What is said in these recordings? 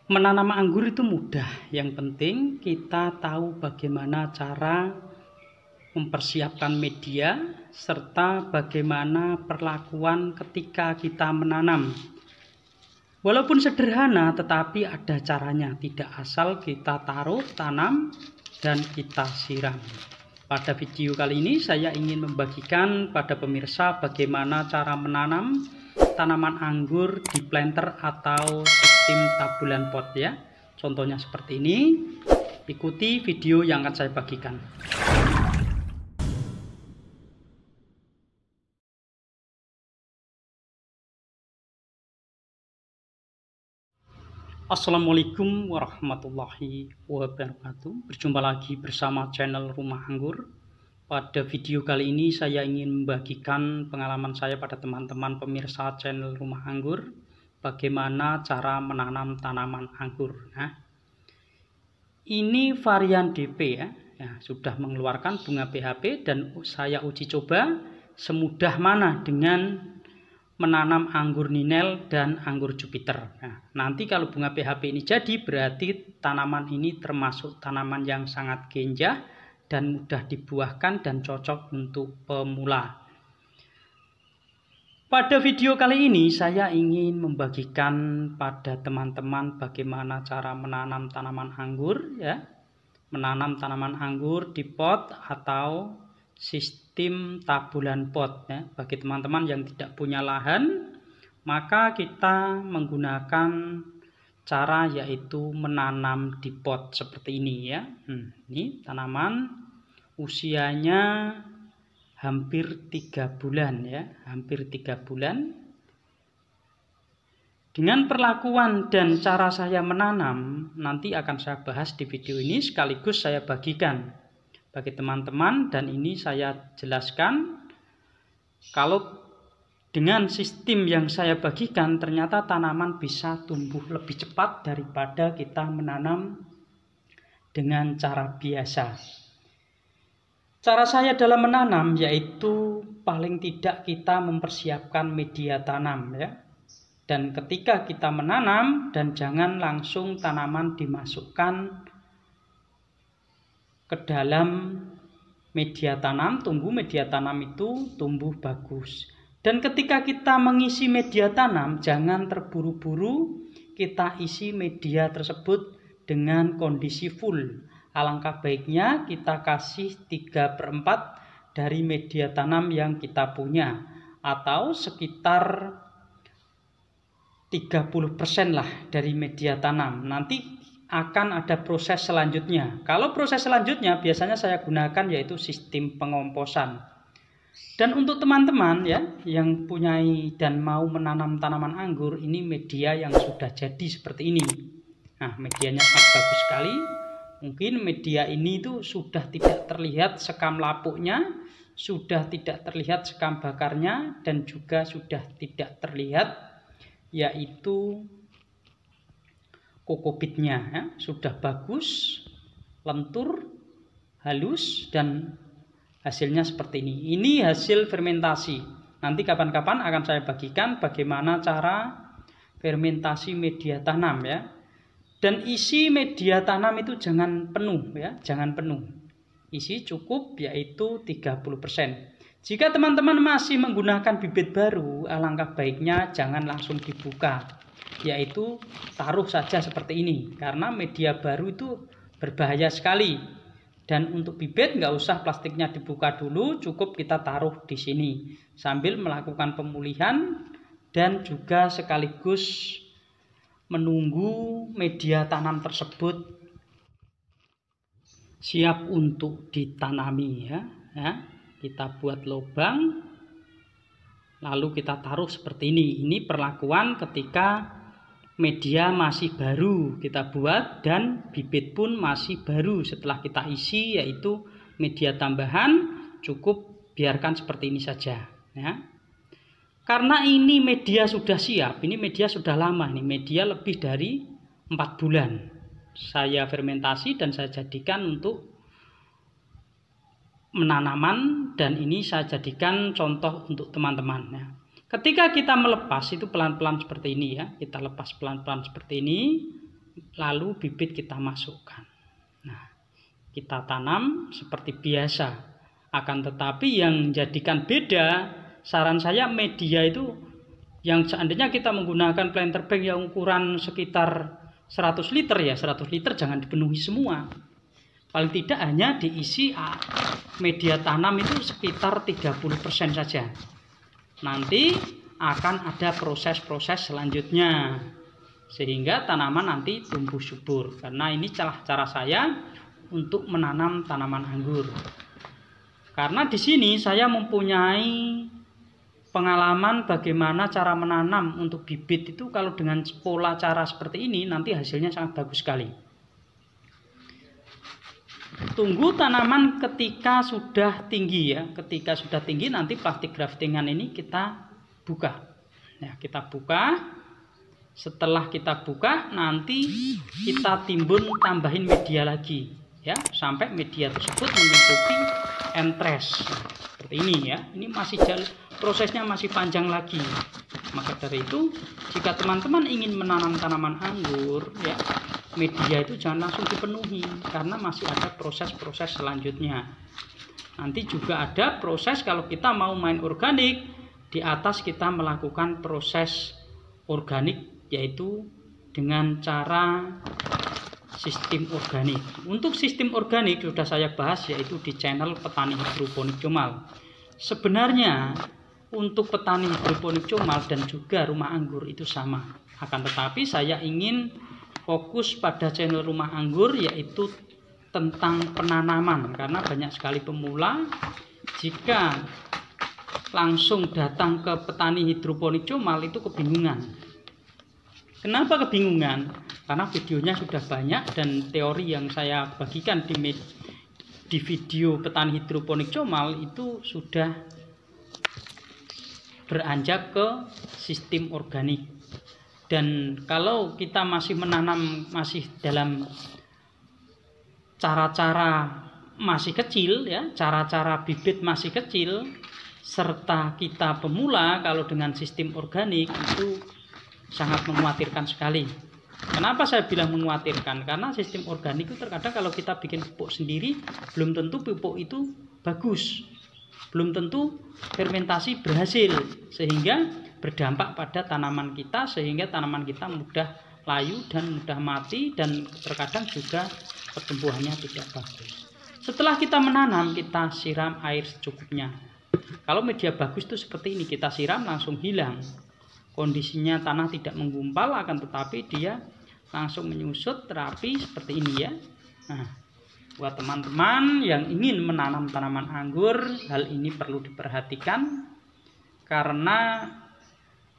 Menanam anggur itu mudah, yang penting kita tahu bagaimana cara mempersiapkan media serta bagaimana perlakuan ketika kita menanam. Walaupun sederhana tetapi ada caranya, tidak asal kita taruh, tanam, dan kita siram. Pada video kali ini saya ingin membagikan pada pemirsa bagaimana cara menanam tanaman anggur di planter atau sistem tabulan pot ya. Contohnya seperti ini. Ikuti video yang akan saya bagikan. Assalamualaikum warahmatullahi wabarakatuh. Berjumpa lagi bersama channel Rumah Anggur. Pada video kali ini saya ingin membagikan pengalaman saya pada teman-teman pemirsa channel Rumah Anggur, bagaimana cara menanam tanaman anggur. Nah, ini varian DP ya, sudah mengeluarkan bunga PHP dan saya uji coba semudah mana dengan menanam anggur Ninel dan anggur Jupiter. Nah, nanti kalau bunga PHP ini jadi, berarti tanaman ini termasuk tanaman yang sangat genjah dan mudah dibuahkan dan cocok untuk pemula. Pada video kali ini saya ingin membagikan pada teman-teman bagaimana cara menanam tanaman anggur ya. Menanam tanaman anggur di pot atau sistem tabulan pot ya. Bagi teman-teman yang tidak punya lahan, maka kita menggunakan cara yaitu menanam di pot seperti ini ya. Ini tanaman usianya hampir 3 bulan ya, hampir 3 bulan. Dengan perlakuan dan cara saya menanam nanti akan saya bahas di video ini, sekaligus saya bagikan bagi teman-teman, dan ini saya jelaskan kalau dengan sistem yang saya bagikan ternyata tanaman bisa tumbuh lebih cepat daripada kita menanam dengan cara biasa. Cara saya dalam menanam yaitu paling tidak kita mempersiapkan media tanam ya. Dan ketika kita menanam, dan jangan langsung tanaman dimasukkan ke dalam media tanam, tunggu media tanam itu tumbuh bagus. Dan ketika kita mengisi media tanam, jangan terburu-buru kita isi media tersebut dengan kondisi full. Alangkah baiknya kita kasih 3/4 dari media tanam yang kita punya, atau sekitar 30% lah dari media tanam. Nanti akan ada proses selanjutnya. Kalau proses selanjutnya biasanya saya gunakan yaitu sistem pengomposan. Dan untuk teman-teman ya yang punya dan mau menanam tanaman anggur, ini media yang sudah jadi seperti ini. Nah, medianya sangat bagus sekali. Mungkin media ini tuh sudah tidak terlihat sekam lapuknya, sudah tidak terlihat sekam bakarnya, dan juga sudah tidak terlihat yaitu kokopitnya ya. Sudah bagus, lentur, halus, dan hasilnya seperti ini. Ini hasil fermentasi. Nanti kapan-kapan akan saya bagikan bagaimana cara fermentasi media tanam ya. Dan isi media tanam itu jangan penuh ya, jangan penuh. Isi cukup yaitu 30%. Jika teman-teman masih menggunakan bibit baru, alangkah baiknya jangan langsung dibuka, yaitu taruh saja seperti ini, karena media baru itu berbahaya sekali. Dan untuk bibit nggak usah plastiknya dibuka dulu, cukup kita taruh di sini sambil melakukan pemulihan dan juga sekaligus menunggu media tanam tersebut siap untuk ditanami ya. Kita buat lubang lalu kita taruh seperti ini. Ini perlakuan ketika media masih baru kita buat dan bibit pun masih baru setelah kita isi, yaitu media tambahan cukup biarkan seperti ini saja ya. Karena ini media sudah siap, ini media sudah lama, ini media lebih dari 4 bulan saya fermentasi dan saya jadikan untuk menanaman, dan ini saya jadikan contoh untuk teman-teman ya. Ketika kita melepas itu pelan-pelan seperti ini ya, kita lepas pelan-pelan seperti ini, lalu bibit kita masukkan. Nah, kita tanam seperti biasa. Akan tetapi yang menjadikan beda, saran saya media itu yang seandainya kita menggunakan planter bag yang ukuran sekitar 100 liter ya, 100 liter jangan dipenuhi semua. Paling tidak hanya diisi media tanam itu sekitar 30% saja. Nanti akan ada proses-proses selanjutnya sehingga tanaman nanti tumbuh subur. Karena ini cara saya untuk menanam tanaman anggur. Karena di sini saya mempunyai pengalaman bagaimana cara menanam untuk bibit itu, kalau dengan pola cara seperti ini nanti hasilnya sangat bagus sekali. Tunggu tanaman ketika sudah tinggi ya. Ketika sudah tinggi nanti plastik graftingan ini kita buka. Ya, kita buka. Setelah kita buka nanti kita timbun tambahin media lagi ya, sampai media tersebut menutupi entres. Seperti ini ya. Ini masih prosesnya masih panjang lagi. Maka dari itu jika teman-teman ingin menanam tanaman anggur ya, media itu jangan langsung dipenuhi karena masih ada proses-proses selanjutnya. Nanti juga ada proses kalau kita mau main organik, di atas kita melakukan proses organik yaitu dengan cara sistem organik. Untuk sistem organik sudah saya bahas yaitu di channel Petani Hidroponik Comal. Sebenarnya untuk petani hidroponik comal dan juga rumah anggur itu sama. Akan tetapi saya ingin fokus pada channel rumah anggur yaitu tentang penanaman, karena banyak sekali pemula jika langsung datang ke petani hidroponik comal itu kebingungan. Kenapa kebingungan? Karena videonya sudah banyak dan teori yang saya bagikan di video petani hidroponik comal itu sudah beranjak ke sistem organik. Dan kalau kita masih menanam masih dalam cara-cara masih kecil ya, cara-cara bibit masih kecil, serta kita pemula, kalau dengan sistem organik itu sangat mengkhawatirkan sekali. Kenapa saya bilang mengkhawatirkan? Karena sistem organik itu terkadang kalau kita bikin pupuk sendiri belum tentu pupuk itu bagus, belum tentu fermentasi berhasil, sehingga berdampak pada tanaman kita, sehingga tanaman kita mudah layu dan mudah mati, dan terkadang juga pertumbuhannya tidak bagus. Setelah kita menanam, kita siram air secukupnya. Kalau media bagus itu seperti ini, kita siram langsung hilang. Kondisinya tanah tidak menggumpal, akan tetapi dia langsung menyusut rapi seperti ini ya. Nah, buat teman-teman yang ingin menanam tanaman anggur, hal ini perlu diperhatikan, karena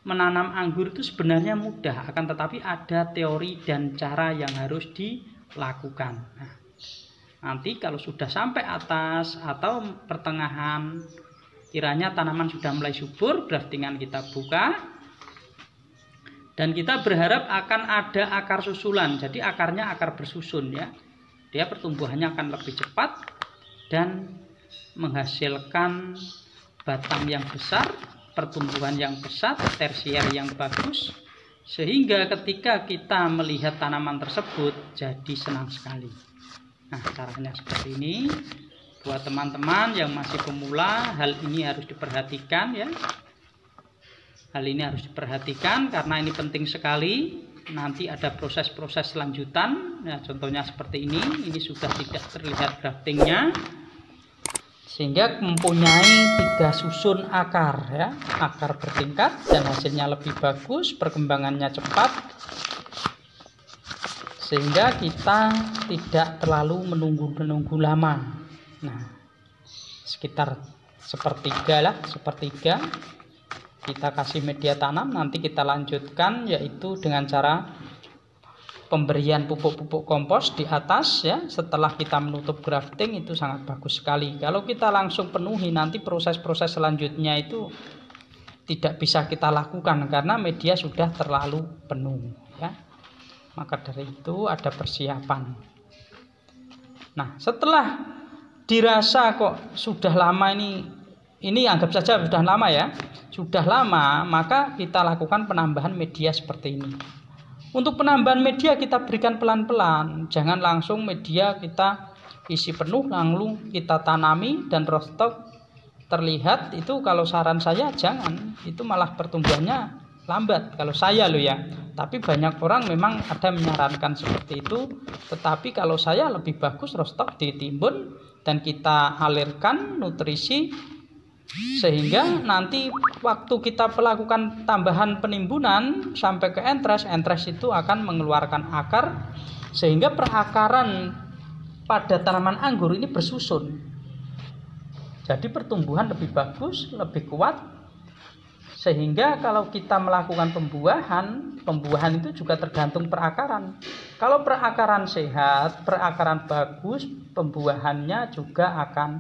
menanam anggur itu sebenarnya mudah, akan tetapi ada teori dan cara yang harus dilakukan. Nah, nanti kalau sudah sampai atas atau pertengahan, kiranya tanaman sudah mulai subur, graftingan kita buka. Dan kita berharap akan ada akar susulan, jadi akarnya akar bersusun ya. Dia pertumbuhannya akan lebih cepat dan menghasilkan batang yang besar, pertumbuhan yang pesat, tersier yang bagus, sehingga ketika kita melihat tanaman tersebut jadi senang sekali. Nah, caranya seperti ini. Buat teman-teman yang masih pemula, hal ini harus diperhatikan ya. Hal ini harus diperhatikan karena ini penting sekali. Nanti ada proses-proses lanjutan ya, contohnya seperti ini sudah tidak terlihat graftingnya, sehingga mempunyai 3 susun akar ya, akar bertingkat dan hasilnya lebih bagus, perkembangannya cepat, sehingga kita tidak terlalu menunggu lama. Nah, sekitar sepertiga kita kasih media tanam. Nanti kita lanjutkan yaitu dengan cara pemberian pupuk-pupuk kompos di atas ya. Setelah kita menutup grafting itu sangat bagus sekali. Kalau kita langsung penuhi, nanti proses-proses selanjutnya itu tidak bisa kita lakukan karena media sudah terlalu penuh ya. Maka dari itu ada persiapan. Nah, setelah dirasa kok sudah lama, ini anggap saja sudah lama ya, sudah lama, maka kita lakukan penambahan media seperti ini. Untuk penambahan media kita berikan pelan-pelan, jangan langsung media kita isi penuh lalu kita tanami dan rostock terlihat. Itu kalau saran saya jangan, itu malah pertumbuhannya lambat kalau saya loh ya. Tapi banyak orang memang ada menyarankan seperti itu, tetapi kalau saya lebih bagus rostock ditimbun dan kita alirkan nutrisi, sehingga nanti waktu kita melakukan tambahan penimbunan sampai ke entres itu akan mengeluarkan akar, sehingga perakaran pada tanaman anggur ini bersusun. Jadi pertumbuhan lebih bagus, lebih kuat, sehingga kalau kita melakukan pembuahan itu juga tergantung perakaran. Kalau perakaran sehat, perakaran bagus, pembuahannya juga akan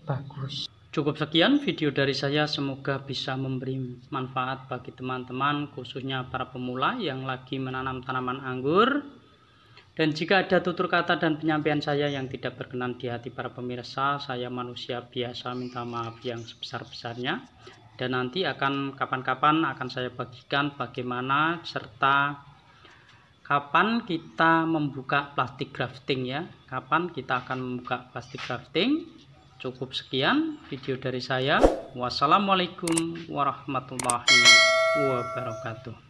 bagus. Cukup sekian video dari saya, semoga bisa memberi manfaat bagi teman-teman, khususnya para pemula yang lagi menanam tanaman anggur. Dan jika ada tutur kata dan penyampaian saya yang tidak berkenan di hati para pemirsa, saya manusia biasa, minta maaf yang sebesar-besarnya. Dan nanti kapan-kapan akan saya bagikan bagaimana serta kapan kita membuka plastik grafting ya. Kapan kita akan membuka plastik grafting. Cukup sekian video dari saya. Wassalamualaikum warahmatullahi wabarakatuh.